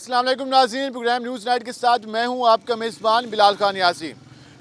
अस्सलाम वालेकुम नाज़रीन, प्रोग्राम न्यूज़ नाइट के साथ मैं हूं आपका मेज़बान बिलाल खान यासी।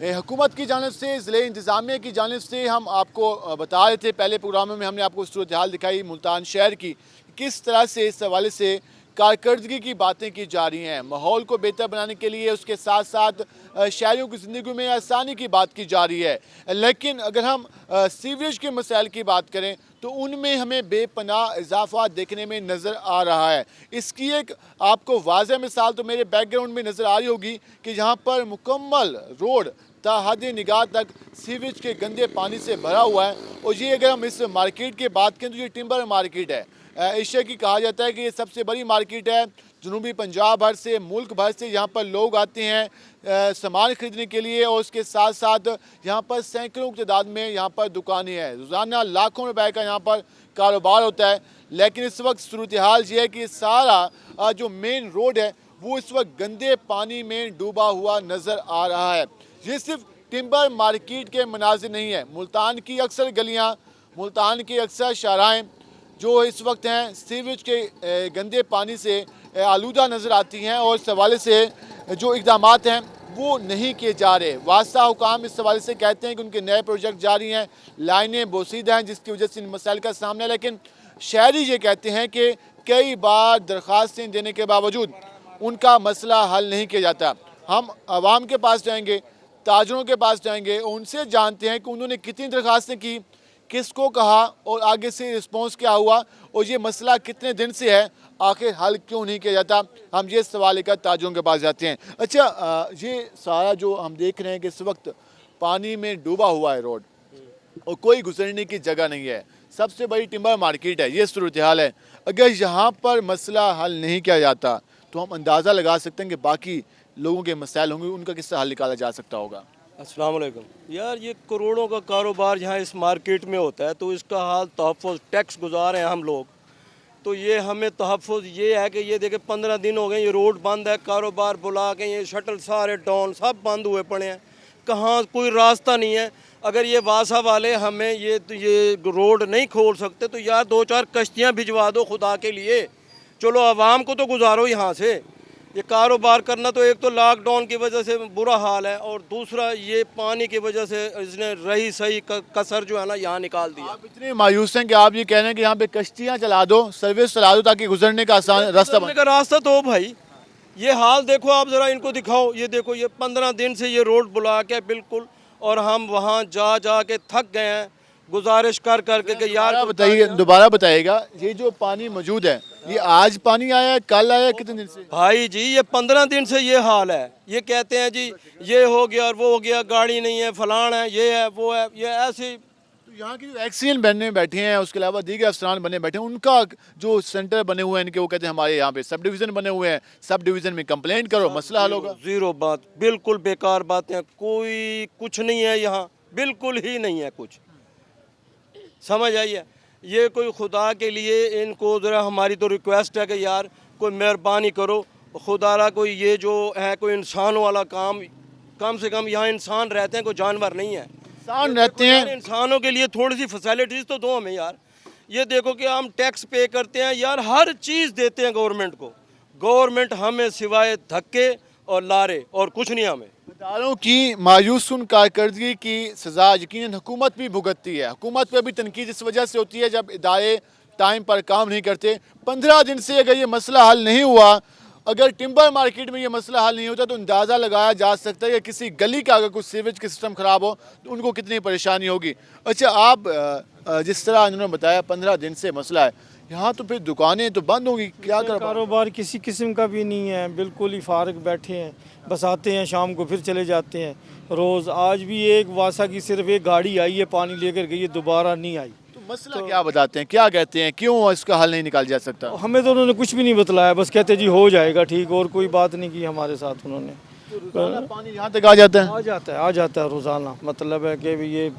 हुकूमत की जानिब से, ज़िले इंतज़ामिया की जानिब से हम आपको बता रहे थे, पहले प्रोग्रामों में हमने आपको सूरत हाल दिखाई मुल्तान शहर की, किस तरह से इस हवाले से कारकर्दगी की बातें की जा रही हैं। माहौल को बेहतर बनाने के लिए उसके साथ साथ शहरियों की ज़िंदगी में आसानी की बात की जा रही है। लेकिन अगर हम सीवरेज के मसाइल की बात करें तो उनमें हमें बेपनाह इजाफा देखने में नज़र आ रहा है। इसकी एक आपको वाज़ेह मिसाल तो मेरे बैकग्राउंड में नज़र आ रही होगी कि जहाँ पर मुकम्मल रोड ताहद निगाह तक सीवरेज के गंदे पानी से भरा हुआ है। और ये अगर हम इस मार्केट की बात करें तो ये टिम्बर मार्केट है। एशिया की कहा जाता है कि ये सबसे बड़ी मार्केट है। जनूबी पंजाब भर से, मुल्क भर से यहाँ पर लोग आते हैं सामान ख़रीदने के लिए, और उसके साथ साथ यहाँ पर सैकड़ों की तादाद में यहाँ पर दुकानें हैं। रोज़ाना लाखों रुपए का यहाँ पर कारोबार होता है। लेकिन इस वक्त सूरत हाल ये है कि सारा जो मेन रोड है वो इस वक्त गंदे पानी में डूबा हुआ नज़र आ रहा है। ये सिर्फ टिम्बर मार्केट के मनाजिर नहीं है, मुल्तान की अक्सर गलियाँ, मुल्तान की अक्सर शाराएँ जो इस वक्त हैं सीवरेज के गंदे पानी से आलूदा नज़र आती हैं। और इस हवाले से जो इक़दाम हैं वो नहीं किए जा रहे। वास्ता हुकाम इस हवाले से कहते हैं कि उनके नए प्रोजेक्ट जारी हैं, लाइनें बोसीदा हैं, जिसकी वजह से इन मसाइल का सामना है। लेकिन शहरी ये कहते हैं कि कई बार दरख्वास्तें देने के बावजूद उनका मसला हल नहीं किया जाता। हम आवाम के पास जाएंगे, ताजरों के पास जाएंगे, उनसे जानते हैं कि उन्होंने कितनी दरख्वास्तें की, किसको कहा और आगे से रिस्पॉन्स क्या हुआ, और ये मसला कितने दिन से है, आखिर हल क्यों नहीं किया जाता। हम ये सवाल लेकर ताजरों के पास जाते हैं। अच्छा, ये सारा जो हम देख रहे हैं कि इस वक्त पानी में डूबा हुआ है रोड और कोई गुजरने की जगह नहीं है। सबसे बड़ी टिम्बर मार्केट है, ये सूरत हाल है। अगर यहाँ पर मसला हल नहीं किया जाता तो हम अंदाज़ा लगा सकते हैं कि बाकी लोगों के मसाइल होंगे, उनका किस तरह हल निकाला जा सकता होगा। अस्सलाम वालेकुम यार, ये करोड़ों का कारोबार यहाँ इस मार्केट में होता है, तो इसका हाल तहफ़्फ़ुज़ टैक्स गुजार हैं हम लोग, तो ये हमें तहफ़्फ़ुज़ ये है कि ये देखे 15 दिन हो गए ये रोड बंद है, कारोबार बुला के ये शटल सारे टाउन सब बंद हुए पड़े हैं, कहाँ कोई रास्ता नहीं है। अगर ये वासा वाले हमें ये रोड नहीं खोल सकते तो यार 2-4 कश्तियाँ भिजवा दो खुदा के लिए, चलो आवाम को तो गुजारो यहाँ से। ये कारोबार करना तो एक तो लॉकडाउन की वजह से बुरा हाल है, और दूसरा ये पानी की वजह से इसने रही सही कसर जो है ना यहाँ निकाल दिया। आप इतने मायूस हैं कि आप ये कह रहे हैं कि यहाँ पे कश्तियाँ चला दो, सर्विस चला दो, ताकि गुजरने का आसान रास्ता बने। का रास्ता तो भाई ये हाल देखो, आप ज़रा इनको दिखाओ, ये देखो ये 15 दिन से ये रोड बुला के बिल्कुल, और हम वहाँ जा के थक गए हैं गुजारिश कर के यार बताइए, दोबारा बताइएगा, ये जो पानी मौजूद है ये आज पानी आया है, कल आया है, कितने दिन से? भाई जी ये 15 दिन से ये हाल है। ये कहते हैं जी ये हो गया और वो हो गया, गाड़ी नहीं है, फलान है, ये है, वो है, ये ऐसे। तो यहाँ की जो एक्सीएन बनने बैठे हैं, उसके अलावा दीगर अफसरान बने बैठे हैं, उनका जो सेंटर बने हुए हैं इनके, वो कहते हैं हमारे यहाँ पे सब डिवीज़न बने हुए हैं, सब डिवीज़न में कंप्लेंट करो, मसला हल होगा। ज़ीरो बात, बिल्कुल बेकार बातें, कोई कुछ नहीं है यहाँ, बिल्कुल ही नहीं है कुछ, समझ आइए। ये कोई खुदा के लिए इनको ज़रा हमारी तो रिक्वेस्ट है कि यार कोई मेहरबानी करो, खुदारा कोई ये जो है कोई इंसान वाला काम, कम से कम यहाँ इंसान रहते हैं, कोई जानवर नहीं है, इंसान रहते हैं। इंसानों के लिए थोड़ी सी फैसिलिटीज़ तो दो हमें यार। ये देखो कि हम टैक्स पे करते हैं यार, हर चीज़ देते हैं गवर्नमेंट को, गवर्नमेंट हमें सिवाय धक्के और लारे और कुछ नहीं हमें। इदारों की मायूसकुन कारकर्दगी की सज़ा यकीनन हुकूमत भी भुगतती है। हुकूमत पर भी तनकीद इस वजह से होती है जब इदारे टाइम पर काम नहीं करते। 15 दिन से अगर ये मसला हल नहीं हुआ, अगर टिम्बर मार्केट में ये मसला हल नहीं होता, तो अंदाज़ा लगाया जा सकता है कि किसी गली का अगर कुछ सीवेज का सिस्टम ख़राब हो तो उनको कितनी परेशानी होगी। अच्छा, आप जिस तरह उन्होंने बताया 15 दिन से मसला है यहाँ, तो फिर दुकानें तो बंद होंगी, क्या कर कारोबार किसी किस्म का भी नहीं है, बिल्कुल ही फारग बैठे हैं, बस आते हैं शाम को फिर चले जाते हैं रोज़। आज भी एक वासा की सिर्फ एक गाड़ी आई है, पानी लेकर गई है, दोबारा नहीं आई। तो मसला क्या बताते हैं, क्या कहते हैं, क्यों इसका हल नहीं निकाल जा सकता? हमें तो उन्होंने कुछ भी नहीं बतलाया, बस कहते जी हो जाएगा ठीक, और कोई बात नहीं की हमारे साथ उन्होंने। पानी यहाँ तक आ जाता है? आ जाता है रोज़ाना, मतलब है कि ये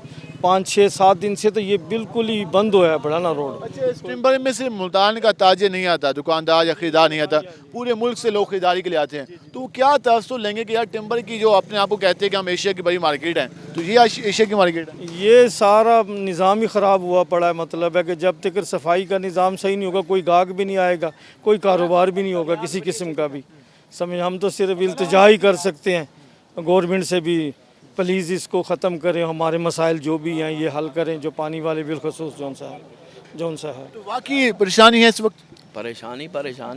5-6-7 दिन से तो ये बिल्कुल ही बंद हुआ है बड़ा ना रोड। अच्छा, इस टिम्बर में सिर्फ मुल्तान का ताजे नहीं आता, दुकानदार या खरीदार नहीं आता, पूरे मुल्क से लोग खरीदारी के लिए आते हैं। तो क्या तवज्जो लेंगे कि यार टिम्बर की जो अपने आप को कहते हैं कि हम एशिया की बड़ी मार्केट है, तो ये एशिया की मार्केट है? ये सारा निज़ाम ही ख़राब हुआ पड़ा है, मतलब है कि जब तक सफाई का निज़ाम सही नहीं होगा कोई गाहक भी नहीं आएगा, कोई कारोबार भी नहीं होगा किसी किस्म का भी। समझ, हम तो सिर्फ इल्तिजा ही कर सकते हैं गवर्नमेंट से भी, प्लीज़ इसको ख़त्म करें, हमारे मसाइल जो भी हैं ये हल करें, जो पानी वाले बिलखसूस जौन सा है। तो वाकई परेशानी है इस वक्त। परेशानी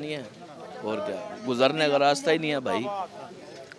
है और क्या, गुजरने का रास्ता ही नहीं है भाई,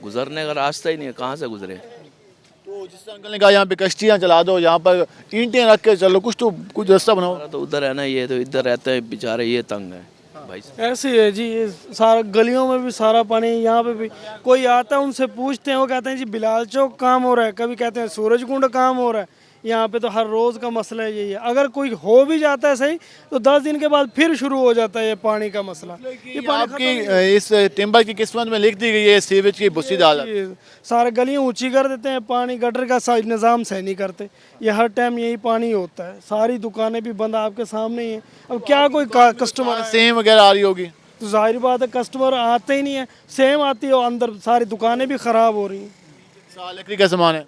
गुजरने का रास्ता ही नहीं है, कहाँ से गुजरे। तो जिस तरह अंकल ने कहा यहाँ पे कश्तियाँ चला दो, यहाँ पर ईंटें रख के चलो, कुछ रास्ता बनाओ। हमारा तो उधर है ना, ये तो इधर रहते हैं बेचारे, ये तंग है भाई। ऐसे ही है जी, ये सारा गलियों में भी सारा पानी, यहाँ पे भी कोई आता है उनसे पूछते हैं, वो कहते हैं जी बिलाल चौक काम हो रहा है, कभी कहते हैं सूरज कुंड काम हो रहा है। यहाँ पे तो हर रोज़ का मसला है यही है, अगर कोई हो भी जाता है सही तो 10 दिन के बाद फिर शुरू हो जाता है ये पानी का मसला। ये पानी आपकी इस टिम्बर की किस्मत में लिख दी गई है सीवेज की बुस्सीद हालत। ये सारे गलियाँ ऊंची कर देते हैं, पानी गटर का निज़ाम सही नहीं करते, ये हर टाइम यही पानी होता है, सारी दुकानें भी बंद आपके सामने ही हैं। अब क्या कोई कस्टमर सेम वगैरह आ रही होगी। तो जाहिर बात है कस्टमर आते ही नहीं है, सेम आती है और अंदर सारी दुकानें भी ख़राब हो रही हैं। लकड़ी का सामान है।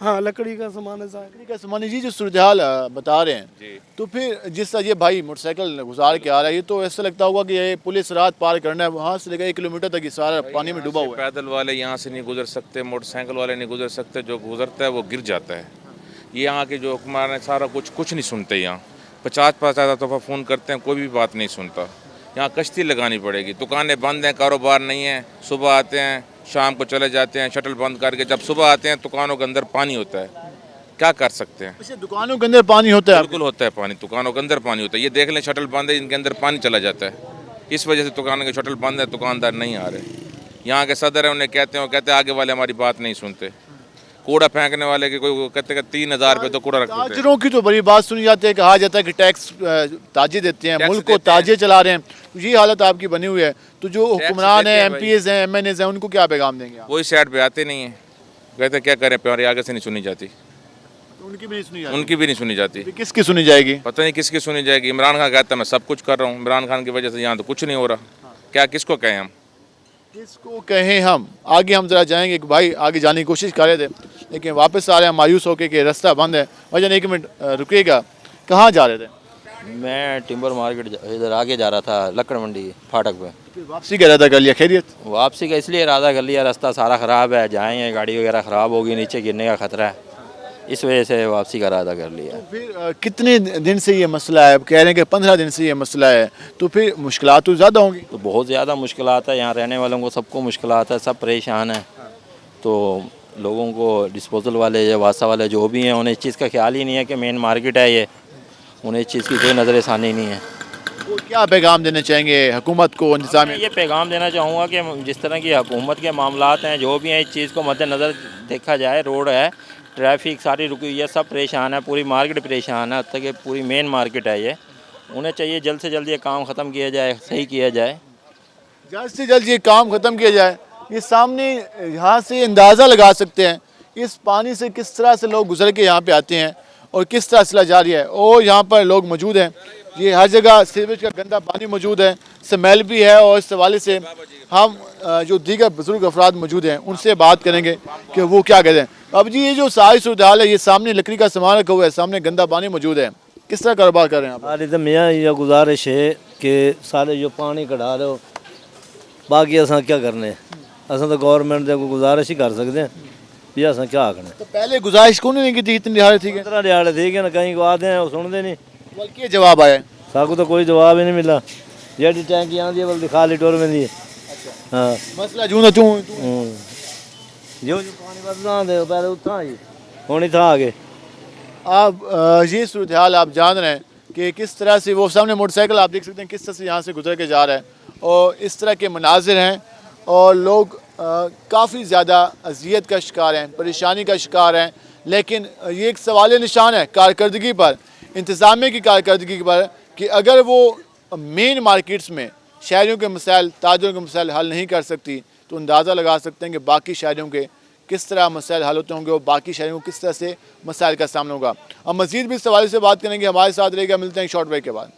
हाँ लकड़ी का सामान है, लकड़ी का सामान है जी। जो सूरत हाल बता रहे हैं, तो फिर जिस तरह ये भाई मोटरसाइकिल गुजार के आ रहा है, ये तो ऐसा लगता होगा कि ये पुलिस रात पार करना है, वहाँ से लेकर 1 किलोमीटर तक ये सारा पानी में डूबा हुआ है। पैदल वाले यहाँ से नहीं गुजर सकते, मोटरसाइकिल वाले नहीं गुजर सकते, जो गुजरता है वो गिर जाता है। ये यहाँ के जो हुक्मरान है सारा कुछ नहीं सुनते, यहाँ 50 दफ़ा फ़ोन करते हैं, कोई भी बात नहीं सुनता। यहाँ कश्ती लगानी पड़ेगी, दुकानें बंद हैं, कारोबार नहीं है, सुबह आते हैं शाम को चले जाते हैं शटल बंद करके, जब सुबह आते हैं दुकानों के अंदर पानी होता है, क्या कर सकते हैं। अच्छा, दुकानों के अंदर पानी होता है? बिल्कुल होता है पानी, दुकानों के अंदर पानी होता है। ये देख लें शटल बंद है, इनके अंदर पानी चला जाता है, इस वजह से दुकानों के शटल बंद है, दुकानदार नहीं आ रहे। यहाँ के सदर है, उन्हें कहते हैं, वो कहते हैं आगे वाले हमारी बात नहीं सुनते। कूड़ा फेंकने वाले के कोई कहते हैं 3000 रुपये तो कूड़ा रखते हैं। ताजरों की तो बड़ी बात सुनी जाती है, कहा जाता है कि टैक्स ताजे देते हैं, मुल्क को ताजे चला रहे हैं, ये हालत आपकी बनी हुई है। तो जो हुक्मरान हैं, MPs हैं, MNAs हैं, उनको क्या पैगाम देंगे आप? कोई साइड पे आते नहीं है, कहते क्या करें, प्यारे आगे से नहीं सुनी जाती, उनकी भी नहीं सुनी जाती। उनकी भी नहीं सुनी जाती। किसकी सुनी जाएगी? पता नहीं किसकी सुनी जाएगी। इमरान खान कहता है मैं सब कुछ कर रहा हूँ, इमरान खान की वजह से यहाँ तो कुछ नहीं हो रहा। क्या किसको कहें हम, किसको कहें हम? आगे हम जरा जाएंगे, एक भाई आगे जाने की कोशिश कर रहे थे लेकिन वापस आ रहे हैं मायूस होकर कि रास्ता बंद है। भाईजान 1 मिनट रुकिएगा, कहाँ जा रहे थे? मैं टिम्बर मार्केट इधर आगे जा रहा था, लकड़ मंडी फाटक पे। फिर वापसी का इरादा कर लिया, खैरियत? वापसी का इसलिए इरादा कर लिया, रास्ता सारा ख़राब है, जाएंगे गाड़ी वगैरह ख़राब होगी, नीचे गिरने का ख़तरा है, इस वजह से वापसी का इरादा कर लिया। फिर कितने दिन से ये मसला है? कह रहे हैं कि 15 दिन से ये मसला है, तो फिर मुश्किलात तो ज़्यादा होंगी। तो बहुत ज़्यादा मुश्किलात है, यहाँ रहने वालों को सबको मुश्किलात है, सब परेशान हैं। तो लोगों को डिस्पोजल वाले या वासा वाले जो भी हैं, उन्हें इस चीज़ का ख्याल ही नहीं है कि मेन मार्केट है ये, उन्हें इस चीज़ की कोई नज़रसानी नहीं है। वो क्या पैगाम देना चाहेंगे हुकूमत को, इंतजाम? मैं ये पैगाम देना चाहूँगा कि जिस तरह की हुकूमत के मामलात हैं, जो भी हैं, इस चीज़ को मद्देनज़र देखा जाए। रोड है, ट्रैफिक सारी रुकी हुई है, सब परेशान है, पूरी मार्केट परेशान है, अब तक ये पूरी मेन मार्केट है ये। उन्हें चाहिए जल्द से जल्द ये काम ख़त्म किया जाए, सही किया जाए, जल्द से जल्द ये काम ख़त्म किया जाए। ये सामने यहाँ से अंदाज़ा लगा सकते हैं इस पानी से किस तरह से लोग गुजर के यहाँ पे आते हैं और किस तरह सिला जारी है। और यहाँ पर लोग मौजूद हैं, ये हर जगह सीवेज का गंदा पानी मौजूद है, स्मेल भी है। और इस हवाले से हम जो दीगर बुजुर्ग अफराद मौजूद हैं उनसे बात करेंगे कि वो क्या कहते हैं। अब जी ये जो सारी सूरत हाल है, ये सामने लकड़ी का सामान रखा हुआ है, सामने गंदा पानी मौजूद है, किस तरह कारोबार कर रहे हैं आप? सारी तो मैं ये गुजारिश है कि सारे जो पानी कढ़ा रहे हो, बाकी असा क्या करने, असा तो गवर्नमेंट को गुजारिश ही कर सकते हैं भी असा क्या आखने। तो पहले गुजारिश कौन नहीं की थी, इतनी दिहाड़े थी? 15 दिहाड़े ठीक है ना, कहीं को आते हैं वो सुनते नहीं, बल्कि जवाब आया साकू तो कोई जवाब ही नहीं मिला। जेडी टैंकी आती है बल्कि खाली टोर में दी। हाँ मसला जूं तू जो पानी बदला दे पहले उतना ही होनी था आगे। आप ये सूरत हाल आप जान रहे हैं कि किस तरह से वो सामने मोटरसाइकिल आप देख सकते हैं किस तरह से यहाँ से गुजर के जा रहा है और इस तरह के मनाजिर हैं और लोग काफ़ी ज़्यादा अजियत का शिकार हैं, परेशानी का शिकार हैं। लेकिन ये एक सवाल निशान है कारकर्दगी पर, इंतज़ामिया की कारकर्दगी पर, कि अगर वो मेन मार्केट्स में शहरियों के मसाइल, ताजरों के मसाइल हल नहीं कर सकती तो अंदाज़ा लगा सकते हैं कि बाकी शहरों के किस तरह मसाइल हल होते होंगे और बाकी शहरों को किस तरह से मसाइल का सामना होगा। अब मज़ीद भी इस सवाल से बात करेंगे, हमारे साथ रहेगा। मिलते हैं शॉर्ट ब्रेक के बाद।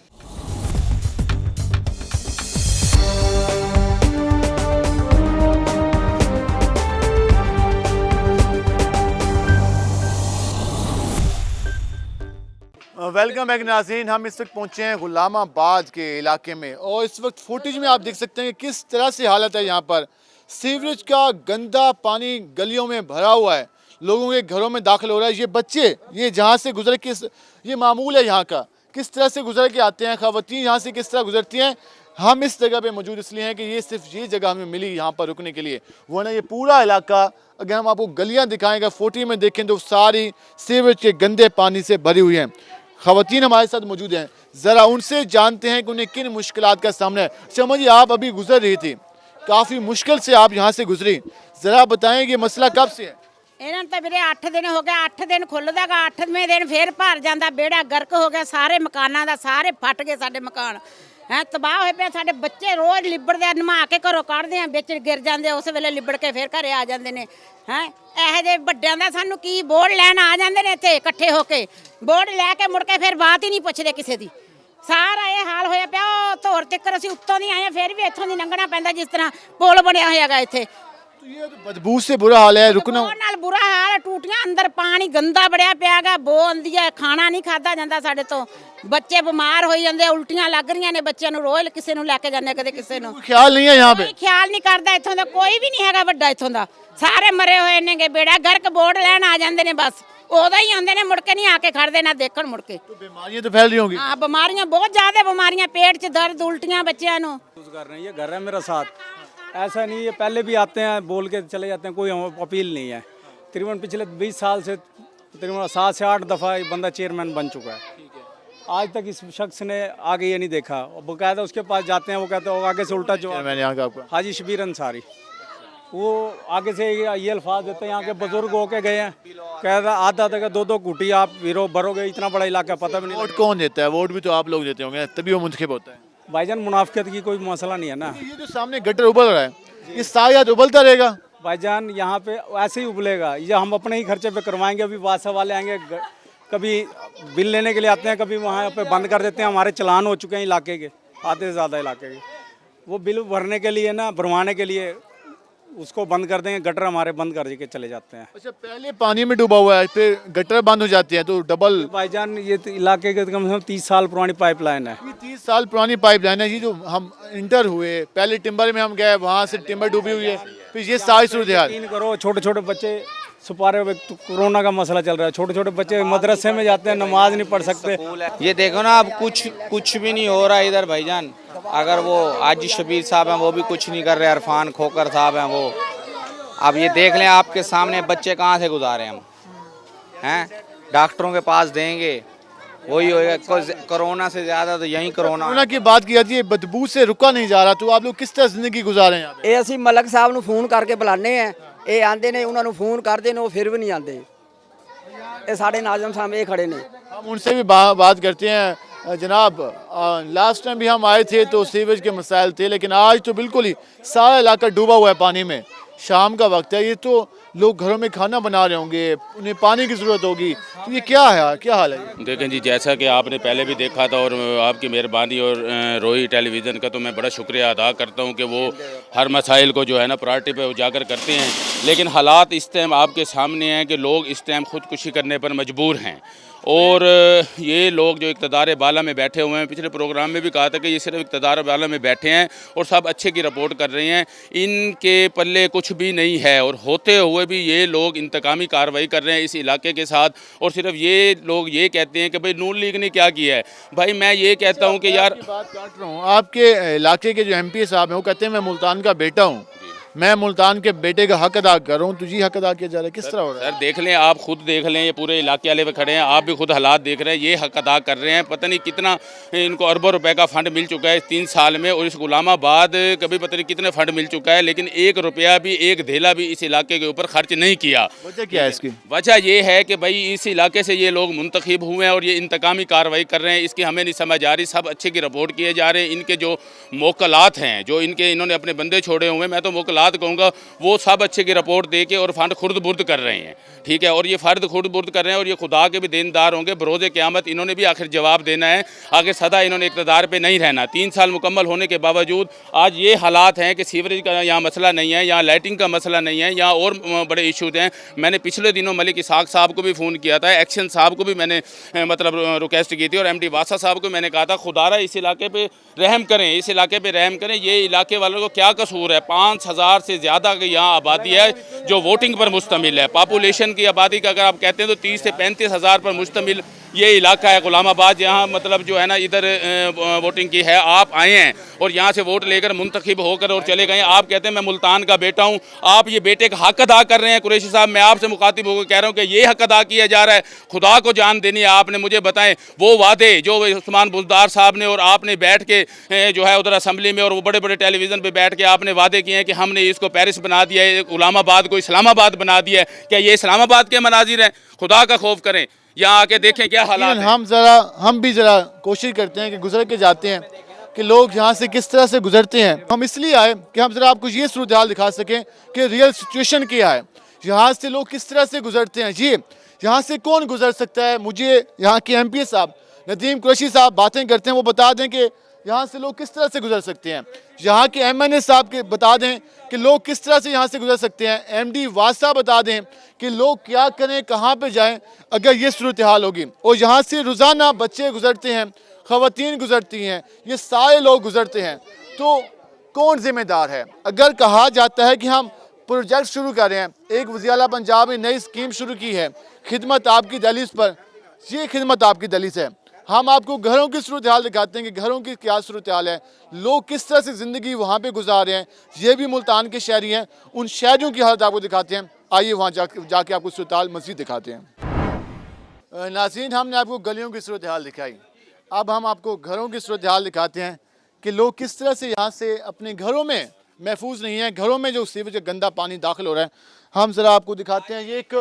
वेलकम बैक नाज़रीन, हम इस वक्त पहुँचे हैं गुलामाबाद के इलाके में और इस वक्त फुटेज में आप देख सकते हैं कि किस तरह से हालत है यहाँ पर। सीवरेज का गंदा पानी गलियों में भरा हुआ है, लोगों के घरों में दाखिल हो रहा है। ये बच्चे ये जहाँ से गुजर के ये मामूल है यहाँ का, किस तरह से गुजर के आते हैं, खवातीन यहाँ से किस तरह गुजरती हैं। हम इस जगह पे मौजूद इसलिए हैं कि ये सिर्फ ये जगह हमें मिली यहाँ पर रुकने के लिए, वरना ये पूरा इलाका, अगर हम आपको गलियाँ दिखाएंगे फोटो में देखें तो सारी सीवरेज के गंदे पानी से भरी हुई हैं। खवातीन हमारे साथ मौजूद हैं, ज़रा उनसे जानते हैं कि उन्हें किन मुश्किलात का सामना है। शमा जी, आप अभी गुजर रही थी, काफ़ी मुश्किल से आप यहाँ से गुजरी, ज़रा बताएं कि मसला कब से है। ਇਹਨਾਂ ਨੂੰ ਤਾਂ ਵੀਰੇ 8 ਦਿਨ ਹੋ ਗਏ, 8 ਦਿਨ ਖੁੱਲਦਾਗਾ, 8ਵੇਂ ਦਿਨ ਫੇਰ ਭਰ ਜਾਂਦਾ, ਬੇੜਾ ਗਰਕ ਹੋ ਗਿਆ ਸਾਰੇ ਮਕਾਨਾਂ ਦਾ, ਸਾਰੇ ਫਟ ਗਏ ਸਾਡੇ ਮਕਾਨ ਹੈ, ਤਬਾਹ ਹੋਏ ਪਏ ਸਾਡੇ ਬੱਚੇ। ਰੋਜ਼ ਲਿਬੜਦੇ ਆ, ਨਮਾ ਕੇ ਘਰੋਂ ਕੱਢਦੇ ਆ, ਵਿੱਚ ਗਿਰ ਜਾਂਦੇ, ਉਸ ਵੇਲੇ ਲਿਬੜ ਕੇ ਫੇਰ ਘਰੇ ਆ ਜਾਂਦੇ ਨੇ ਹੈ। ਇਹੋ ਜਿਹੇ ਵੱਡਿਆਂ ਦਾ ਸਾਨੂੰ ਕੀ ਬੋਰਡ ਲੈਣ ਆ ਜਾਂਦੇ ਨੇ ਇੱਥੇ ਇਕੱਠੇ ਹੋ ਕੇ, ਬੋਰਡ ਲੈ ਕੇ ਮੁੜ ਕੇ ਫਿਰ ਬਾਤ ਹੀ ਨਹੀਂ ਪੁੱਛਦੇ ਕਿਸੇ ਦੀ। ਸਾਰਾ ਇਹ ਹਾਲ ਹੋਇਆ ਪਿਆ, ਉਹ ਧੌਰ ਤੱਕ ਅਸੀਂ ਉੱਤੋਂ ਦੀ ਆਏ, ਫਿਰ ਵੀ ਇੱਥੋਂ ਦੀ ਲੰਘਣਾ ਪੈਂਦਾ, ਜਿਸ ਤਰ੍ਹਾਂ ਪੁਲ ਬਣਿਆ ਹੋਇਆਗਾ ਇੱਥੇ। ये तो बदबू से बुरा हाल है, रुकना ਨਾਲ ਬੁਰਾ ਹਾਲ ਹੈ, ਟੂਟੀਆਂ ਅੰਦਰ ਪਾਣੀ ਗੰਦਾ ਬੜਿਆ ਪਿਆਗਾ, ਬੋ ਆਉਂਦੀ ਹੈ, ਖਾਣਾ ਨਹੀਂ ਖਾਦਾ ਜਾਂਦਾ ਸਾਡੇ ਤੋਂ, ਬੱਚੇ ਬਿਮਾਰ ਹੋਈ ਜਾਂਦੇ, ਉਲਟੀਆਂ ਲੱਗ ਰਹੀਆਂ ਨੇ ਬੱਚਿਆਂ ਨੂੰ, ਰੋਜ਼ ਕਿਸੇ ਨੂੰ ਲੈ ਕੇ ਜਾਂਦੇ, ਕਦੇ ਕਿਸੇ ਨੂੰ। ख्याल नहीं है यहाँ पे, ਕੋਈ ਖਿਆਲ ਨਹੀਂ ਕਰਦਾ ਇੱਥੋਂ ਦਾ, ਕੋਈ ਵੀ ਨਹੀਂ ਹੈਗਾ ਵੱਡਾ ਇੱਥੋਂ ਦਾ, ਸਾਰੇ ਮਰੇ ਹੋਏ ਨੇਗੇ, ਬੇੜਾ ਗਰਕ ਬੋਰਡ ਲੈਣ ਆ ਜਾਂਦੇ ਨੇ, ਬਸ ਉਦੋਂ ਹੀ ਆਉਂਦੇ ਨੇ, ਮੁੜ ਕੇ ਨਹੀਂ ਆ ਕੇ ਖੜਦੇ ਨਾ ਦੇਖਣ ਮੁੜ ਕੇ। तो बीमारियां तो फैल रही होंगी। ਹਾਂ ਬਿਮਾਰੀਆਂ ਬਹੁਤ ਜ਼ਿਆਦਾ, ਬਿਮਾਰੀਆਂ पेट 'ਚ दर्द, उल्टियाँ ਬੱਚਿਆਂ ਨੂੰ। कर रहे हैं, ये घर है मेरा साथ, ऐसा नहीं है, पहले भी आते हैं बोल के चले जाते हैं, कोई अपील नहीं है। तकरीबन पिछले 20 साल से तकरीबन 7 से 8 दफ़ा ये बंदा चेयरमैन बन चुका है, आज तक इस शख्स ने आगे ये नहीं देखा। और बाकायदा उसके पास जाते हैं, वो कहते हैं, आगे से उल्टा जवाब। मैंने यहाँ का आपका हाजी शबीर अंसारी, वो आगे से ये अल्फाज देते हैं, यहाँ के बुजुर्ग होके गए हैं, कहता आधा तक 2-2 घुटी आप हीरो भरोगे, इतना बड़ा इलाका पता भी नहीं। वोट कौन देता है? वोट भी तो आप लोग देते होंगे, तभी वो मुंतखब होता है। भाईजान मुनाफिकत की कोई मसला नहीं है ना। ये जो सामने गटर उबल रहा है, ये सायात उबलता रहेगा। भाईजान यहाँ पे ऐसे ही उबलेगा, ये हम अपने ही खर्चे पे करवाएंगे। अभी वासा वाले आएंगे, कभी बिल लेने के लिए आते हैं, कभी वहाँ पे बंद कर देते हैं, हमारे चलान हो चुके हैं इलाके के, आधे से ज़्यादा इलाके के। वो बिल भरने के लिए ना, भरवाने के लिए उसको बंद कर देंगे, गटर हमारे बंद कर के चले जाते हैं। अच्छा, पहले पानी में डूबा हुआ है, फिर गटर बंद हो जाती है, तो डबल। भाईजान ये तो इलाके के कम से कम 30 साल पुरानी पाइपलाइन है। ये 30 साल पुरानी पाइपलाइन है। ये जो हम इंटर हुए, पहले टिम्बर में हम गए, वहाँ से टिम्बर डूबी हुई है, फिर ये सारी सूरत हाल। यकीन करो, छोटे छोटे बच्चे सुपारे हुए, तो कोरोना का मसला चल रहा है, छोटे छोटे बच्चे मदरसे में जाते हैं, नमाज नहीं पढ़ सकते। ये देखो ना, अब कुछ भी नहीं हो रहा इधर भाईजान। अगर वो हाजी शबीर साहब हैं, वो भी कुछ नहीं कर रहे, इरफान खोकर साहब हैं वो। अब ये देख लें आपके सामने, बच्चे कहाँ से गुजारे हम हैं, डॉक्टरों के पास देंगे, वही होएगा। कोरोना से ज़्यादा तो यही कोरोना की बात की जाती है, बदबू से रुका नहीं जा रहा, तो आप लोग किस तरह जिंदगी गुजारे हैं? ਇਹ ਅਸੀਂ ਮਲਕ ਸਾਹਿਬ ਨੂੰ ਫੋਨ ਕਰਕੇ ਬੁਲਾਉਂਦੇ ਆ, ਇਹ ਆਂਦੇ ਨੇ, ਉਹਨਾਂ ਨੂੰ ਫੋਨ ਕਰਦੇ ਨੇ, ਉਹ ਫਿਰ ਵੀ ਨਹੀਂ ਆਉਂਦੇ। ਇਹ ਸਾਡੇ ਨਾਜ਼ਮ ਸਾਹਿਬ ਇਹ ਖੜੇ ਨੇ। हम उनसे भी बात करते हैं। जनाब, लास्ट टाइम भी हम आए थे तो सीवेज के मसाइल थे, लेकिन आज तो बिल्कुल ही सारा इलाका डूबा हुआ है पानी में। शाम का वक्त है, ये तो लोग घरों में खाना बना रहे होंगे, उन्हें पानी की ज़रूरत होगी, तो ये क्या है, क्या हाल है? देखें जी, जैसा कि आपने पहले भी देखा था, और आपकी मेहरबानी और रोही टेलीविज़न का तो मैं बड़ा शुक्रिया अदा करता हूँ कि वो हर मसाइल को जो है ना प्रायोरिटी पे उजागर करते हैं। लेकिन हालात इस टाइम आपके सामने हैं कि लोग इस टाइम ख़ुदकुशी करने पर मजबूर हैं। और ये लोग जो इक़्तिदार बाला में बैठे हुए हैं, पिछले प्रोग्राम में भी कहा था कि ये सिर्फ इक़्तिदार बाला में बैठे हैं और सब अच्छे की रिपोर्ट कर रहे हैं, इनके पल्ले कुछ भी नहीं है। और होते हुए भी ये लोग इंतकामी कार्रवाई कर रहे हैं इस इलाके के साथ। और सिर्फ ये लोग ये कहते हैं कि भाई नून लीग ने क्या किया है। भाई मैं ये कहता हूँ कि यार, बात काट रहा हूँ, आपके इलाके के जो MP साहब हैं, वो कहते हैं मैं मुल्तान का बेटा हूँ, मैं मुल्तान के बेटे का हक अदा कर रहा हूँ, तुझे हक अदा किया जा रहा है, किस तरह हो रहा है? सर देख लें, आप खुद देख लें, ये पूरे इलाके वाले पे खड़े हैं, आप भी खुद हालात देख रहे हैं, ये हक अदा कर रहे हैं। पता नहीं कितना इनको अरबों रुपए का फ़ंड मिल चुका है 3 साल में, और इस गुलामाबाद कभी पता नहीं कितने फ़ंड मिल चुका है, लेकिन 1 रुपया भी, 1 धेला भी इस इलाके के ऊपर खर्च नहीं किया। वजह क्या है इसकी? वजह ये है कि भाई इस इलाके से ये लोग मुंतखब हुए हैं और ये इंतकामी कार्रवाई कर रहे हैं, इसकी हमें नहीं समझ आ रही। सब अच्छे की रिपोर्ट किए जा रहे हैं, इनके जो मोकलात हैं, जो इनके इन्होंने अपने बंदे छोड़े हुए हैं, मैं तो मोकलात कहूँगा, वो सब अच्छे की रिपोर्ट दे के और फ़ंड खुर्द बुर्द कर रहे हैं, ठीक है। और ये फ़र्द खुर्द बुर्द कर रहे हैं और ये खुदा के भी देनदार होंगे बरोज़ क़यामत। इन्होंने भी आखिर जवाब देना है, आगे सदा इन्होंने इक़्तिदार पे नहीं रहना। 3 साल मुकम्मल होने के बावजूद आज ये हालात हैं कि सीवरेज का यहाँ मसला नहीं है, यहाँ लाइटिंग का मसला नहीं है, यहाँ और बड़े इशूज़ हैं। मैंने पिछले दिनों मलिक इसाक साहब को भी फ़ोन किया था, एक्शन साहब को भी मैंने मतलब रिक्वेस्ट की थी, और MD वासा साहब को मैंने कहा था खुदारा इस इलाके पर रहम करें, इस इलाके पर रहम करें। ये इलाके वालों को क्या कसूर है? 5000 हज़ार से ज़्यादा की यहाँ आबादी है जो वोटिंग पर मुश्तमिल है। पॉपुलेशन की आबादी का अगर आप कहते हैं तो 30 से 35 हज़ार पर मुश्तमिल ये इलाका है गुलामाबाद। यहाँ मतलब जो है ना इधर वोटिंग की है। आप आए हैं और यहाँ से वोट लेकर मुंतखब होकर और चले गए। आप कहते हैं मैं मुल्तान का बेटा हूँ, आप ये बेटे का हक अदा कर रहे हैं। कुरैशी साहब, मैं आपसे मुखातिब होकर कह रहा हूँ कि ये हक अदा किया जा रहा है। खुदा को जान देनी है आपने। मुझे बताएं वो वादे जो उस्मान बुज़दार साहब ने और आपने बैठ के जो है उधर असम्बली में और वो बड़े बड़े टेलीविज़न पर बैठ के आपने वादे किए हैं कि हमने इसको पेरिस बना दिया है, गुलामाबाद को इस्लामाबाद बना दिया है। क्या ये इस्लामाबाद के मनाजिर हैं? खुदा का खौफ करें, यहाँ आके देखें क्या हालात हैं। हम भी ज़रा कोशिश करते हैं कि गुजर के जाते हैं कि लोग यहाँ से किस तरह से गुजरते हैं। हम इसलिए आए कि हम ज़रा आपको ये सूरत हाल दिखा सकें कि रियल सिचुएशन क्या है, यहाँ से लोग किस तरह से गुजरते हैं। जी, यहाँ से कौन गुजर सकता है? मुझे यहाँ के MP साहब नदीम कुरैशी साहब बातें करते हैं, वो बता दें कि यहाँ से लोग किस तरह से गुजर सकते हैं। यहाँ के MNA साहब के बता दें कि लोग किस तरह से यहाँ से गुजर सकते हैं। MD वासा बता दें कि लोग क्या करें, कहाँ पे जाएं अगर ये सूरत हाल होगी। और यहाँ से रोज़ाना बच्चे गुजरते हैं, ख़वातीन गुजरती हैं, ये सारे लोग गुजरते हैं। तो कौन ज़िम्मेदार है? अगर कहा जाता है कि हम प्रोजेक्ट शुरू कर रहे हैं, एक वज़ीर आला पंजाब ने नई स्कीम शुरू की है खिदमत आपकी दहलीज पर, ये खिदमत आपकी दहलीज है। हम आपको घरों की सूरत हाल दिखाते हैं कि घरों की क्या सूरत हाल है, लोग किस तरह से ज़िंदगी वहाँ पे गुजार रहे हैं। ये भी मुल्तान के शहरी हैं, उन शहरियों की हालत आपको दिखाते हैं। आइए वहाँ जाके आपको सूरत हाल मज़ीद दिखाते हैं। नाज़रीन, हमने आपको गलियों की सूरत हाल दिखाई, अब हम आपको घरों की सूरत हाल दिखाते हैं कि लोग किस तरह से यहाँ से अपने घरों में महफूज नहीं हैं। घरों में जो सीवेज का गंदा पानी दाखिल हो रहा है, हम ज़रा आपको दिखाते हैं। ये एक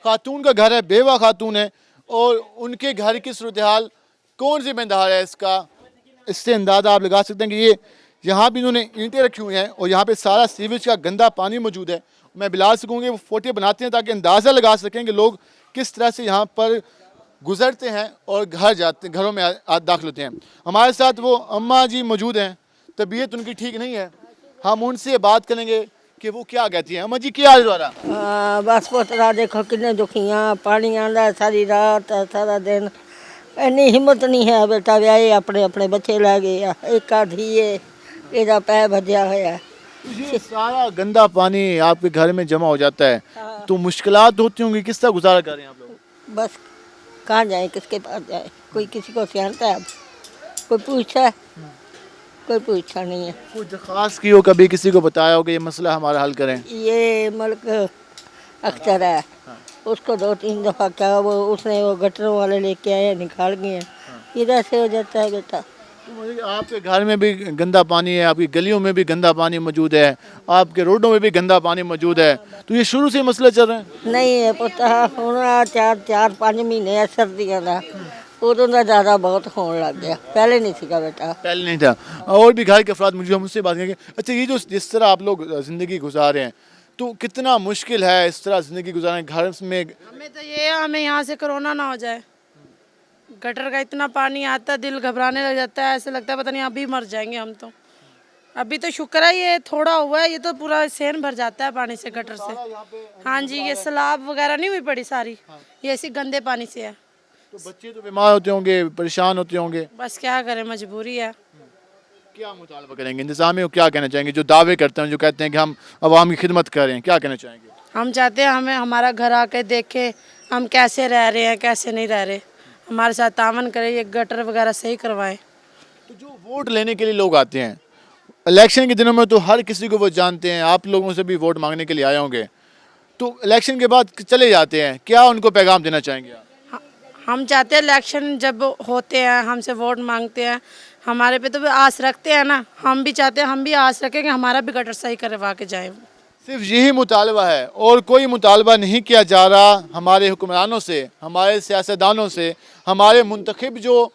खातून का घर है, बेवा खातून है, और उनके घर की सूरत हाल कौन ज़िम्मेदार है इसका, इससे अंदाज़ा आप लगा सकते हैं कि ये यहाँ भी इन्होंने ईंटें रखी हुई हैं और यहाँ पे सारा सीवेज का गंदा पानी मौजूद है। मैं बिलाल से कहूँगी वो फोटो बनाते हैं ताकि अंदाज़ा लगा सकें कि लोग किस तरह से यहाँ पर गुजरते हैं और घरों में दाखिल होते हैं। हमारे साथ वो अम्मा जी मौजूद हैं, तबीयत उनकी ठीक नहीं है, हम उनसे बात करेंगे कि वो क्या कहती हैं। अम्मा जी क्या हाल द्वारा? बस पुत्रा देखो किन्ने दुखियां, पानी आंदा सारी रात सारा दिन, इन्नी हिम्मत नहीं है बेटा व्याहे अपने अपने बच्चे लै गए, एक आधी एदा पै भजया होया। ये सारा गंदा पानी आपके घर में जमा हो जाता है, तो मुश्किलात होती होंगी, किस तरह गुजारा कर रहे हैं आप लोग? बस कहाँ जाए, किसके पास जाए, कोई किसी को सियानता है, कोई पूछता है, कोई पूछता नहीं है। कोई दरख्वास्त की हो, कभी किसी को बताया हो कि ये मसला हमारा हल करें? ये मलिक अख्तर है, उसको 2-3 दफ़ा क्या उसने वो गटरों वाले लेके आए, निकाल गए हैं, इधर से हो जाता है बेटा। तो आपके घर में भी गंदा पानी है, आपकी गलियों में भी गंदा पानी मौजूद है, आपके रोडों में भी गंदा पानी मौजूद है, तो ये शुरू से ही मसला चल रहा है? नहीं है पुत्र, हूँ 4-5 महीने है सर्दियों का, उदों का ज़्यादा बहुत होने लग गया, पहले नहीं सीखा बेटा, पहले नहीं था। और भी घर के अफराद मुझे मुझसे बात करेंगे। अच्छा, ये जो जिस तरह आप लोग ज़िंदगी गुजार रहे हैं, तो कितना मुश्किल है इस तरह ज़िंदगी गुजारना घर में? हमें तो ये है, हमें यहाँ से कोरोना ना हो जाए। गटर का इतना पानी आता है, दिल घबराने लग जाता है, ऐसे लगता है पता नहीं अभी मर जाएंगे हम तो। अभी तो शुक्र है ये थोड़ा हुआ है, ये तो पूरा सेन भर जाता है पानी से, गटर से। हाँ जी, ये सैलाब वगैरह नहीं हुई पड़ी सारी, ये ऐसी गंदे पानी से है। तो बच्चे तो बीमार होते होंगे, परेशान होते होंगे। बस क्या करें, मजबूरी है। क्या मुतालबा करेंगे इंतज़ामिया को, क्या कहना चाहेंगे जो दावे करते हैं, जो कहते हैं कि हम अवाम की खिदमत कर रहे हैं, क्या कहना चाहेंगे? हम चाहते हैं हमें हमारा घर आके देखे हम कैसे रह रहे हैं, कैसे नहीं रह रहे, हमारे साथ तावन करें, ये गटर वगैरह सही करवाएं। तो जो वोट लेने के लिए लोग आते हैं इलेक्शन के दिनों में, तो हर किसी को वो जानते हैं, आप लोगों से भी वोट मांगने के लिए आए होंगे, तो इलेक्शन के बाद चले जाते हैं, क्या उनको पैगाम देना चाहेंगे आप? हम चाहते हैं इलेक्शन जब होते हैं हमसे वोट मांगते हैं, हमारे पे तो भी आस रखते हैं ना, हम भी चाहते हैं, हम भी आस रखें कि हमारा भी गटर सही करवा के जाए। सिर्फ यही मुतालबा है और कोई मुतालबा नहीं किया जा रहा हमारे हुक्मरानों से, हमारे सियासतदानों से, हमारे मुंतखब जो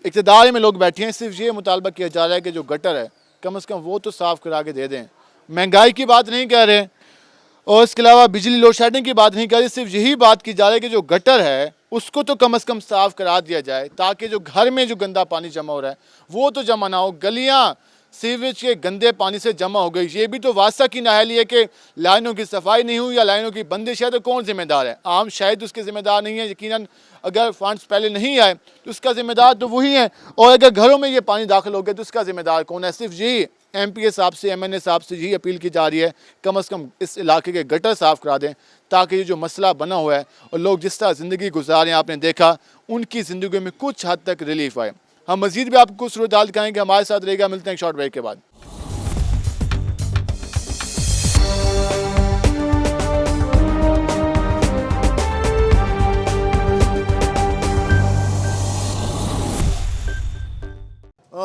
इक़्तिदार में लोग बैठे हैं। सिर्फ ये मुतालबा किया जा रहा है कि जो गटर है कम से कम वो तो साफ़ करा के दे दें। महंगाई की बात नहीं कर रहे और इसके अलावा बिजली लोड शेडिंग की बात नहीं कर रहे, सिर्फ यही बात की जा रही है कि जो गटर है उसको तो कम से कम साफ़ करा दिया जाए, ताकि जो घर में जो गंदा पानी जमा हो रहा है वो तो जमा ना हो। गलियाँ सीवेज के गंदे पानी से जमा हो गई, ये भी तो वासा की नाअहली है कि लाइनों की सफाई नहीं हुई या लाइनों की बंदिश है, तो कौन जिम्मेदार है? आम शायद उसके ज़िम्मेदार नहीं है, यकीनन अगर फंड्स पहले नहीं आए तो उसका ज़िम्मेदार तो वही है, और अगर घरों में ये पानी दाखिल हो गया तो उसका ज़िम्मेदार कौन है? सिर्फ यही MPA साहब से, MNA साहब से यही अपील की जा रही है कम से कम इस इलाके के गटर साफ़ करा दें, ताकि ये जो मसला बना हुआ है और लोग जिस तरह ज़िंदगी गुजार रहे हैं, आपने देखा, उनकी ज़िंदगी में कुछ हद तक रिलीफ आए। हम मज़ीद भी आपको सूरत हाल दिखाएंगे, हमारे साथ रहेगा। मिलते हैं एक शॉर्ट ब्रेक के बाद।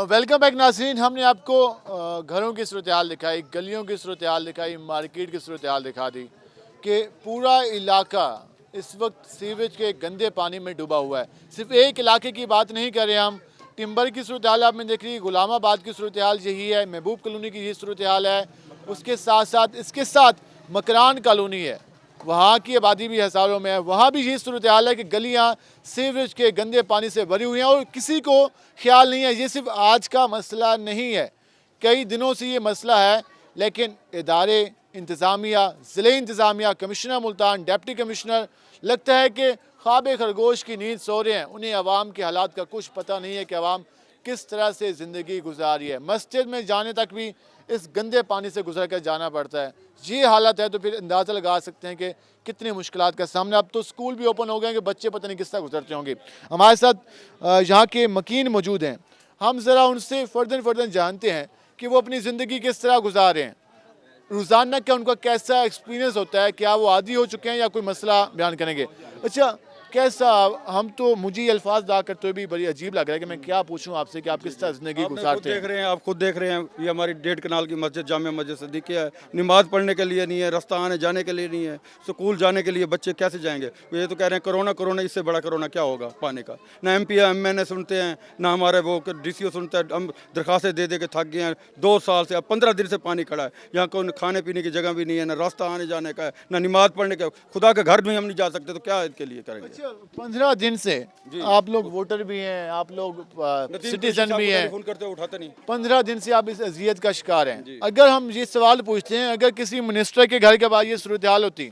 वेलकम बैक नाज़रीन। हमने आपको घरों की सूरत हाल दिखाई, गलियों की सूरत हाल दिखाई, मार्केट की सूरत हाल दिखा दी कि पूरा इलाका इस वक्त सीवेज के गंदे पानी में डूबा हुआ है। सिर्फ एक इलाके की बात नहीं कर रहे हम, टिम्बर की सूरत हाल आपने देख ली, गुलामाबाद की सूरत हाल यही है, महबूब कॉलोनी की यही सूरत हाल है, उसके साथ साथ इसके साथ मकरान कॉलोनी है, वहाँ की आबादी भी हज़ारों में है, वहाँ भी यही सूरत हाल है कि गलियाँ सीवरेज के गंदे पानी से भरी हुई हैं और किसी को ख्याल नहीं है। ये सिर्फ आज का मसला नहीं है, कई दिनों से ये मसला है, लेकिन इदारे, इंतज़ामिया, ज़िले इंतज़ामिया, कमिश्नर मुल्तान, डिप्टी कमिश्नर लगता है कि ख्वाब खरगोश की नींद सो रहे हैं। उन्हें आवाम के हालात का कुछ पता नहीं है कि आवाम किस तरह से ज़िंदगी गुजारी है। मस्जिद में जाने तक भी इस गंदे पानी से गुजर कर जाना पड़ता है। ये हालत है तो फिर अंदाज़ा लगा सकते हैं कि कितनी मुश्किलात का सामना। अब तो स्कूल भी ओपन हो गए हैं कि बच्चे पता नहीं किस तरह गुजरते होंगे। हमारे साथ यहाँ के मकीन मौजूद हैं, हम ज़रा उनसे फ़र्दन जानते हैं कि वो अपनी ज़िंदगी किस तरह गुजार रहे हैं, रोज़ाना का उनका कैसा एक्सपीरियंस होता है, क्या वो आदी हो चुके हैं या कोई मसला बयान करेंगे। अच्छा, कैसा, हम तो मुझे ये अल्फाज दा करते हुए भी बड़ी अजीब लग रहा है कि मैं क्या पूछूं आपसे कि आप किस तरह ज़िंदगी गुजारते हैं। देख रहे हैं, आप खुद देख रहे हैं, ये हमारी 1.5 कनाल की मस्जिद जामिया मस्जिद सिद्दीकिया है, नमाज पढ़ने के लिए नहीं है, रास्ता आने जाने के लिए नहीं है, स्कूल जाने के लिए बच्चे कैसे जाएंगे। ये तो कह रहे हैं कोरोना, इससे बड़ा कोरोना क्या होगा पानी का। ना MPA MNA सुनते हैं, ना हमारे वो DCO सुनते हैं। हम दरखास्तें दे के थक गए हैं, 2 साल से, अब 15 दिन से पानी खड़ा है। यहाँ कोई खाने पीने की जगह भी नहीं है, ना रास्ता आने जाने का है, ना नमाज पढ़ने का। खुदा के घर में हम नहीं जा सकते, तो क्या इसके लिए करेंगे। 15 दिन से आप लोग वोटर भी हैं, आप लोग सिटीजन भी हैं, फोन करते उठाते नहीं। 15 दिन से आप इस अजियत का शिकार हैं। अगर हम ये सवाल पूछते हैं, अगर किसी मिनिस्टर के घर के बाद ये सूरत हाल होती,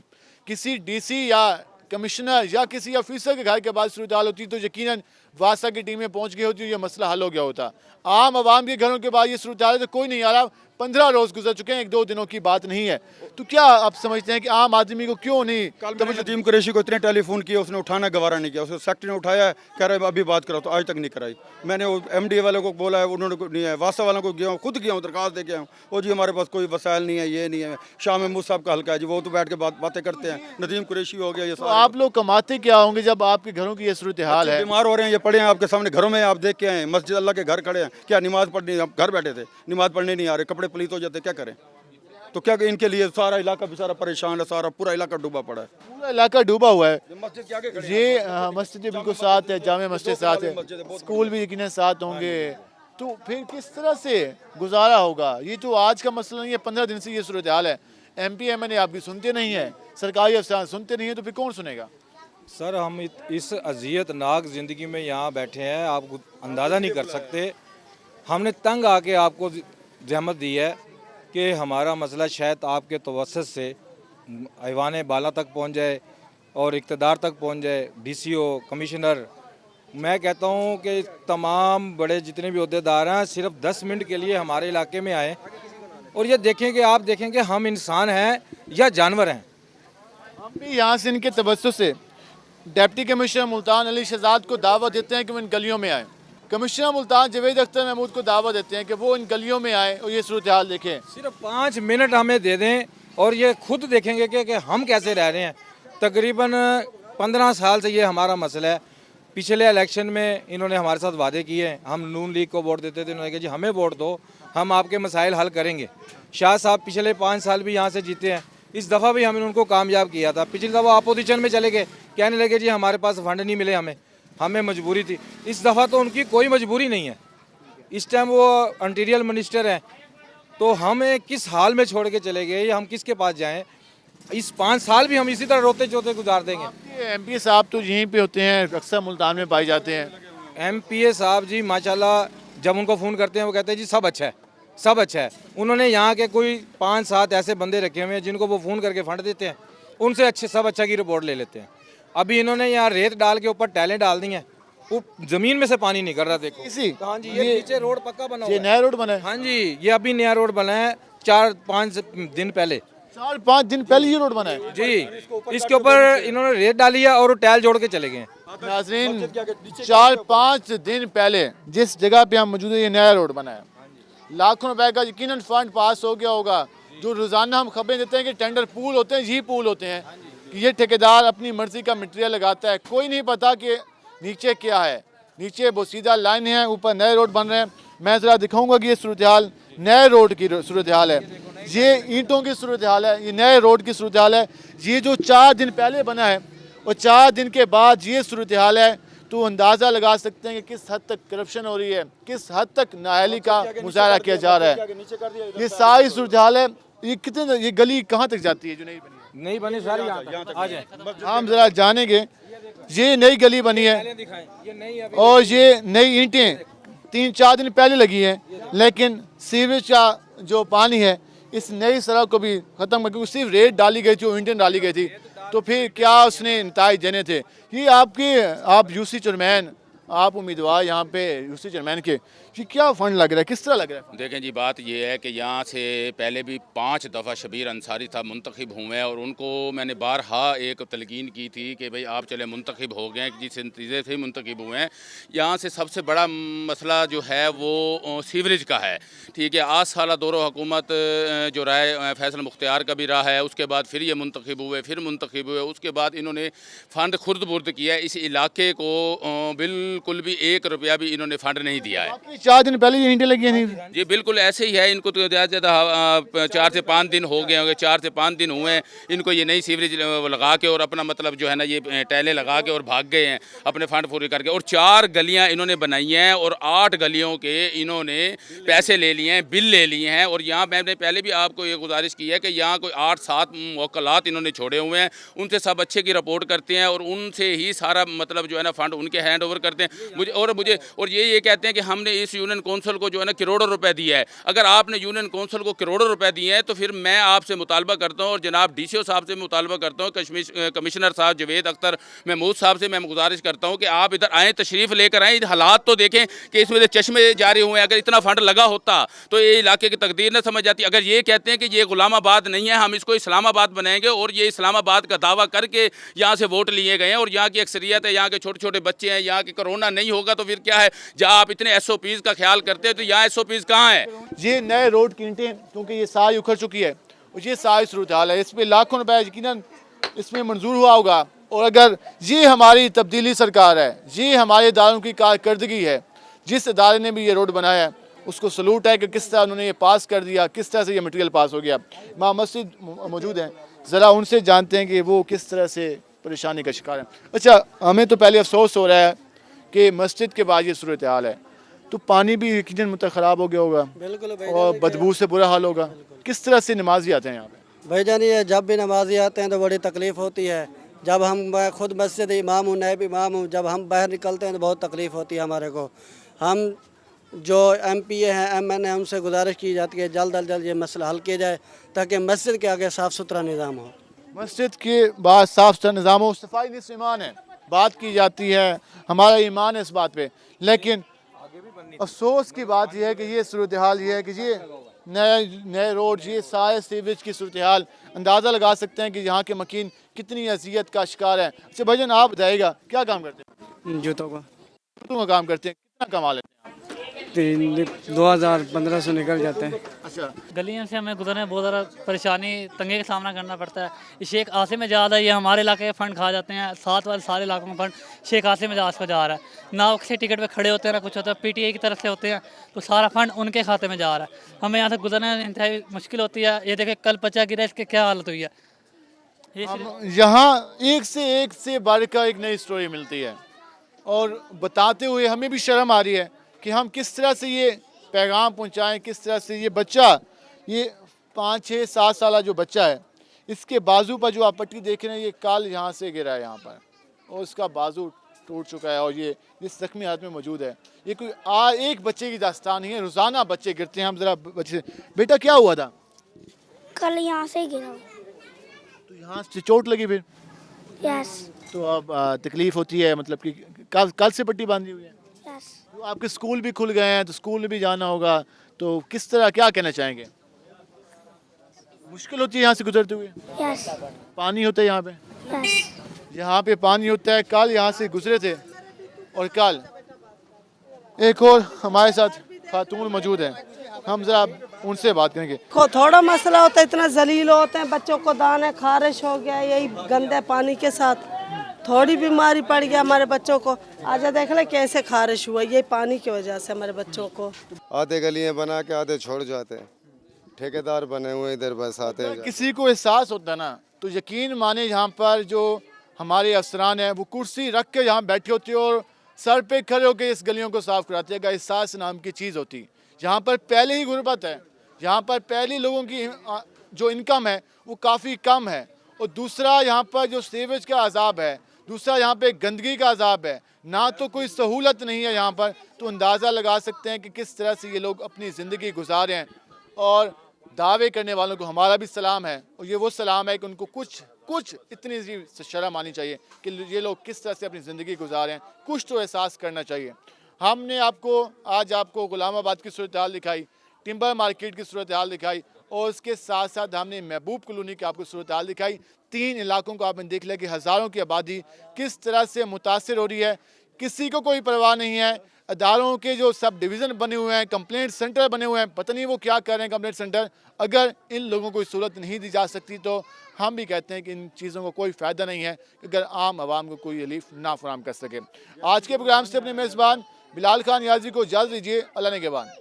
किसी DC या कमिश्नर या किसी ऑफिसर के घर के बाद सूरत हाल होती, तो यकीनन वासा की टीमें पहुंच गई होती, ये मसला हल हो गया होता। आम आवाम के घरों के बाद ये सूरत हाल है तो कोई नहीं आ रहा। 15 रोज़ गुजर चुके हैं, 1-2 दिनों की बात नहीं है। तो क्या आप समझते हैं कि आम आदमी को क्यों नहीं। कल मैंने नदीम कुरैशी को इतने टेलीफोन किए, उसने उठाना गवारा नहीं किया। उसने सेक्रेटरी ने उठाया, कह रहे अभी बात करो, तो आज तक नहीं कराई। मैंने वो MDA वालों को बोला है, उन्होंने नहीं है। वासा वालों को गया हूँ, खुद गया हूँ, दरखास्त दे के आया हूँ। वो जी हमारे पास कोई वसाइल नहीं है, ये नहीं है। शाह महमूद साहब का हल्का है जी, वो तो बैठ के बातें करते हैं। नदीम कुरैशी हो गया, ये तो आप लोग कमाते क्या होंगे जब आपके घरों की ये सूरत हाल है। बीमार हो रहे हैं, ये पड़े हैं आपके सामने घरों में, आप देख के आए। मस्जिद अल्लाह के घर खड़े हैं, क्या नमाज पढ़नी, आप घर बैठे थे, नमाज पढ़ने नहीं आ रहे, कपड़े पलीत हो जाते, क्या करें। तो क्या इनके लिए सारा इलाका बेचारा परेशान है, सारा पूरा इलाका डूबा पड़ा है। पूरा इलाका डूबा हुआ है। मस्जिद के आगे ये मस्जिद बिल्कुल साथ है, जामे मस्जिद साथ है, स्कूल भी यकीनन साथ होंगे, तो फिर किस तरह से गुजारा होगा। ये तो आज का मसला नहीं है, 15 दिन से ये सूरत हाल है। MPA MNA आप भी सुनते नहीं है, सरकारी अफसर सुनते नहीं है, तो फिर कौन सुनेगा। सर, हम इस अजियतनाक ज़िंदगी में यहाँ बैठे हैं, आप अंदाज़ा नहीं कर सकते। हमने तंग आके आपको ज़हमत दी है कि हमारा मसला शायद आपके तवस्सुत से ऐवान बाला तक पहुँच जाए और इक़्तिदार तक पहुँच जाए, DCO, कमिश्नर। मैं कहता हूँ कि तमाम बड़े जितने भी अहदेदार हैं, सिर्फ 10 मिनट के लिए हमारे इलाके में आए और ये देखें कि आप देखें कि हम इंसान हैं या जानवर हैं। हम भी यहाँ से इनके तवस्सुत से डिप्टी कमिश्नर मुल्तान अली शहजाद को दावत देते हैं कि वो इन गलियों में आए। कमिश्नर मुल्तान जवेद अख्तर महमूद को दावत देते हैं कि वो इन गलियों में आए और ये सूरत हाल देखें। सिर्फ 5 मिनट हमें दे दें और ये खुद देखेंगे कि हम कैसे रह रहे हैं। तकरीबन 15 साल से ये हमारा मसला है। पिछले इलेक्शन में इन्होंने हमारे साथ वादे किए, हम नून लीग को वोट देते थे, इन्होंने कहा जी हमें वोट दो, हम आपके मसाइल हल करेंगे। शाह साहब पिछले 5 साल भी यहाँ से जीते हैं, इस दफ़ा भी हमने उनको कामयाब किया था। पिछली दफ़ा अपोजिशन में चले गए, कहने लगे जी हमारे पास फंड नहीं मिले, हमें मजबूरी थी। इस दफ़ा तो उनकी कोई मजबूरी नहीं है, इस टाइम वो इंटीरियर मिनिस्टर हैं, तो हमें किस हाल में छोड़ के चले गए या हम किसके पास जाएं। इस 5 साल भी हम इसी तरह रोते चोते गुजार देंगे। MPA साहब तो यहीं पे होते हैं, अक्सर मुल्तान में पाए जाते हैं। MPA साहब जी माशाल्लाह, जब उनको फ़ोन करते हैं वो कहते हैं जी सब अच्छा है, सब अच्छा है। उन्होंने यहाँ के कोई 5-7 ऐसे बंदे रखे हुए हैं जिनको वो फ़ोन करके फंड देते हैं, उनसे सब अच्छा की रिपोर्ट ले लेते हैं। अभी इन्होंने यहाँ रेत डाल के ऊपर टाइलें डाल दी हैं, वो जमीन में से पानी निकल रहा, देखो इसी हाँ जी, ये नीचे रोड पक्का बना हुआ ये है। नया रोड बना है? हाँ जी, ये अभी नया रोड बना है 4-5 दिन पहले। 4-5 दिन पहले ये रोड बना है जी, इसके ऊपर इन्होंने रेत डाली है और वो टाइल जोड़ के चले गए। नाज़रीन, 4-5 दिन पहले जिस जगह पे हम मौजूद है ये नया रोड बना है, लाखों रुपए का यकीनन फंड पास हो गया होगा। जो रोज़ाना हम खबरें देते हैं कि टेंडर पूल होते हैं, यही पूल होते हैं कि ये ठेकेदार अपनी मर्जी का मटेरियल लगाता है, कोई नहीं पता कि नीचे क्या है। नीचे बोसीदा लाइन है, ऊपर नए रोड बन रहे हैं। मैं ज़रा दिखाऊंगा कि ये सूरत हाल नए रोड की सूरत हाल है, ये ईंटों की सूरत हाल है, ये नए रोड की सूरत हाल है। ये जो 4 दिन पहले बना है और 4 दिन के बाद ये सूरत हाल है, तो अंदाज़ा लगा सकते हैं कि किस हद तक करप्शन हो रही है, किस हद तक नाअहली का मुजाहरा किया जा रहा है। ये सारी सूरत हाल है। ये कितने, ये गली कहाँ तक जाती है जो नहीं बनी है? नहीं बनी सारी, यहाँ तक आ जाए। हम जरा जानेंगे। ये नई गली बनी है और ये नई ईंटें 3-4 दिन पहले लगी हैं, लेकिन सीवेज का जो पानी है इस नई सड़क को भी ख़त्म करके सिर्फ रेत डाली गई थी और ईंटें डाली गई थी, तो फिर क्या उसने नताइज देने थे। ये आप यूसी चेयरमैन, आप उम्मीदवार यहाँ पे यूसी चेयरमैन के, ये क्या फंड लग रहा है, किस तरह लग रहा है? देखें जी, बात ये है कि यहाँ से पहले भी 5 दफ़ा शबीर अंसारी साहब मुंतखब हुए हैं और उनको मैंने बारहा एक तलकीन की थी कि भाई आप चले मुंतखब हो गए, जिस नतीजे से मुंतखब हुए हैं। यहाँ से सबसे बड़ा मसला जो है वो सीवरेज का है, ठीक है। 8 साल दौर हुकूमत जो राय फैसल मुख्तियार का भी रहा है, उसके बाद फिर ये मुंतखब हुए, फिर मुंतखब हुए, उसके बाद इन्होंने फ़ंड खुर्द बुर्द किया। इस इलाके को बिल्कुल भी 1 रुपया भी इन्होंने फ़ंड नहीं दिया है। 4 दिन पहले ये ईंटें लगी हैं नहीं? जी बिल्कुल ऐसे ही है। इनको तो ज़्यादा 4 से 5 दिन हो गए होंगे, 4 से 5 दिन हुए हैं इनको ये नई सीवरेज लगा के और अपना मतलब जो है ना ये टैले लगा के और भाग गए हैं अपने फंड पूरे करके। और 4 गलियां इन्होंने बनाई हैं और 8 गलियों के इन्होंने पैसे ले लिए हैं, बिल ले लिए हैं। और यहाँ मैंने पहले भी आपको ये गुजारिश की है कि यहाँ कोई 8-7 वकलात इन्होंने छोड़े हुए हैं, उनसे सब अच्छे की रिपोर्ट करते हैं और उनसे ही सारा मतलब जो है ना फंड उनके हैंड ओवर करते हैं। मुझे ये कहते हैं कि हमने इस यूनियन कौंसिल को जो है ना करोड़ों रुपए दिया है। अगर आपने यूनियन कौंसिल को करोड़ों रुपए दिए हैं तो फिर मैं आपसे मुतालबा करता हूँ और जनाब DCO साहब से मुतालबा करता हूँ, कमिश्नर साहब जवेद अख्तर महमूद साहब से मैं गुजारिश करता हूँ कि आप इधर आएँ, तशरीफ़ लेकर आएँ, हालात तो देखें कि इसमें चश्मे जारी हुए हैं। अगर इतना फंड लगा होता तो ये इलाके की तकदीर न समझ जाती। अगर ये कहते हैं कि ये गुलामाबाद नहीं है, हम इसको इस्लामाबाद बनाएंगे और ये इस्लामाबाद का दावा करके यहाँ से वोट लिए गए हैं और यहाँ की अक्सरियत है, यहाँ के छोटे छोटे बच्चे हैं, यहाँ के कोरोना नहीं होगा तो फिर क्या है। जहाँ आप इतने SOPs का ख्याल करते हैं तो यहाँ SOPs कहाँ है? ये नए रोड की ईंटें क्योंकि ये सारी उखड़ चुकी है और ये सारी सूरत हाल है, इस पर लाखों रुपए यकीनन इसमें मंजूर हुआ होगा। और अगर ये हमारी तब्दीली सरकार है, ये हमारे इदारों की कारकर्दगी है, जिस इदारे ने भी ये रोड बनाया है उसको सलूट है कि किस तरह उन्होंने ये पास कर दिया, किस तरह से ये मटेरियल पास हो गया। इमाम मस्जिद मौजूद हैं, ज़रा उनसे जानते हैं कि वो किस तरह से परेशानी का शिकार है। अच्छा, हमें तो पहले अफसोस हो रहा है कि मस्जिद के बाद ये सूरत हाल है, तो पानी भी यकीनन मतलब ख़राब हो गया होगा बिल्कुल और बदबू से बुरा हाल होगा। किस तरह से नमाजी आते हैं यहाँ पे? भाईजान ये जब भी नमाजी आते हैं तो बड़ी तकलीफ़ होती है। जब मैं खुद मस्जिद इमाम हूँ, नायब इमाम हूँ, जब हम बाहर निकलते हैं तो बहुत तकलीफ़ होती है हमारे को। हम जो MPA हैं, MN उनसे गुजारिश की जाती है जल्द अज जल्द ये मसला हल किया जाए ताकि मस्जिद के आगे साफ़ सुथरा निज़ाम हो। मस्जिद के बाद साफ़ सुथरा निज़ाम हो, सफाई निस्फ़ ईमान है, बात की जाती है, हमारा ईमान है इस बात पे। लेकिन अफसोस की बात यह है कि ये सूरत हाल ये है कि ये नए रोड, ये सारे सीवेज की सूरत हाल अंदाज़ा लगा सकते हैं कि यहाँ के मकीन कितनी अजियत का शिकार है। अच्छा भाईजान, आप बताइएगा क्या काम करते हैं? जूतों का काम करते हैं, कितना कमा लेते हैं? 2000-1500 निकल जाते हैं। अच्छा, गलियों से हमें गुजरने में बहुत ज़्यादा परेशानी तंगे का सामना करना पड़ता है। शेख आसिम में ज़्यादा ये हमारे इलाके के फ़ंड खा जाते हैं, साथ वाले सारे इलाकों में फ़ंड शेख आसिम में को जा रहा है। ना वो किसी टिकट पे खड़े होते हैं ना कुछ होता है, PTA की तरफ से होते हैं तो सारा फ़ंड उनके खाते में जा रहा है। हमें यहाँ से गुजरने में इंतहाई मुश्किल होती है। ये देखें कल बच्चा गिरा, इसकी क्या हालत हुई है। यहाँ एक से बढ़कर एक नई स्टोरी मिलती है और बताते हुए हमें भी शर्म आ रही है कि हम किस तरह से ये पैगाम पहुंचाएं, किस तरह से ये बच्चा, ये 5-6-7 साल जो बच्चा है, इसके बाजू पर जो आप पट्टी देख रहे हैं ये कल यहाँ से गिरा है यहाँ पर और उसका बाजू टूट चुका है और ये इस जख्मी हालत में मौजूद है। ये कोई एक बच्चे की दास्तान नहीं है, रोज़ाना बच्चे गिरते हैं। हम ज़रा बच्चे, बेटा क्या हुआ था? कल यहाँ से गिरा। तो यहाँ से चोट लगी फिर? यस तो अब तकलीफ होती है, मतलब कि कल से पट्टी बांधी हुई है। यस तो आपके स्कूल भी खुल गए हैं, तो स्कूल में भी जाना होगा, तो किस तरह क्या कहना चाहेंगे? मुश्किल होती है यहाँ से गुजरते हुए? यस पानी होता है यहाँ पे? यस यहाँ पे पानी होता है। कल यहाँ से गुजरे थे और कल एक और हमारे साथ खातून मौजूद है, हम जरा उनसे बात करेंगे। को थोड़ा मसला होता है, इतना जलील होते हैं, बच्चों को दाने खारिश हो गया यही गंदे पानी के साथ, थोड़ी बीमारी पड़ गया हमारे बच्चों को। आजा देख ले कैसे खारिश हुआ, ये पानी की वजह से हमारे बच्चों को। आधे गलियां बना के आधे छोड़ जाते हैं, ठेकेदार बने हुए इधर बस आते हैं। किसी को एहसास होता ना, तो यकीन माने यहाँ पर जो हमारे अफसरान हैं वो कुर्सी रख के यहाँ बैठे होते और सर पे खड़े होकर इस गलियों को साफ कराते हैं। एहसास नाम की चीज़ होती, यहाँ पर पहले ही गुर्बत है, यहाँ पर पहले लोगों की जो इनकम है वो काफ़ी कम है, और दूसरा यहाँ पर जो सीवेज का अजाब है, दूसरा यहाँ पे गंदगी का अजाब है, ना तो कोई सहूलत नहीं है यहाँ पर। तो अंदाज़ा लगा सकते हैं कि किस तरह से ये लोग अपनी ज़िंदगी गुजारे हैं। और दावे करने वालों को हमारा भी सलाम है, और ये वो सलाम है कि उनको कुछ इतनी सी शर्म आनी चाहिए कि ये लोग किस तरह से अपनी ज़िंदगी गुजारे हैं, कुछ तो एहसास करना चाहिए। हमने आज आपको गुलामाबाद की सूरत हाल दिखाई, टिम्बर मार्केट की सूरत हाल दिखाई, और उसके साथ साथ हमने महबूब कॉलोनी की आपको सूरत हाल दिखाई। 3 इलाकों को आपने देख लिया कि हज़ारों की आबादी किस तरह से मुतासर हो रही है। किसी को कोई परवाह नहीं है। अदारों के जो सब डिवीज़न बने हुए हैं, कंप्लेंट सेंटर बने हुए हैं, पता नहीं वो क्या कर रहे हैं कंप्लेंट सेंटर। अगर इन लोगों को सहूलत नहीं दी जा सकती तो हम भी कहते हैं कि इन चीज़ों को कोई फ़ायदा नहीं है अगर आम आवाम को कोई रिलीफ ना फराहम कर सके। आज के प्रोग्राम से अपने मेज़बान बिलाल खान याजी को इजाज़त दीजिए। अल्लाह ने के बाद।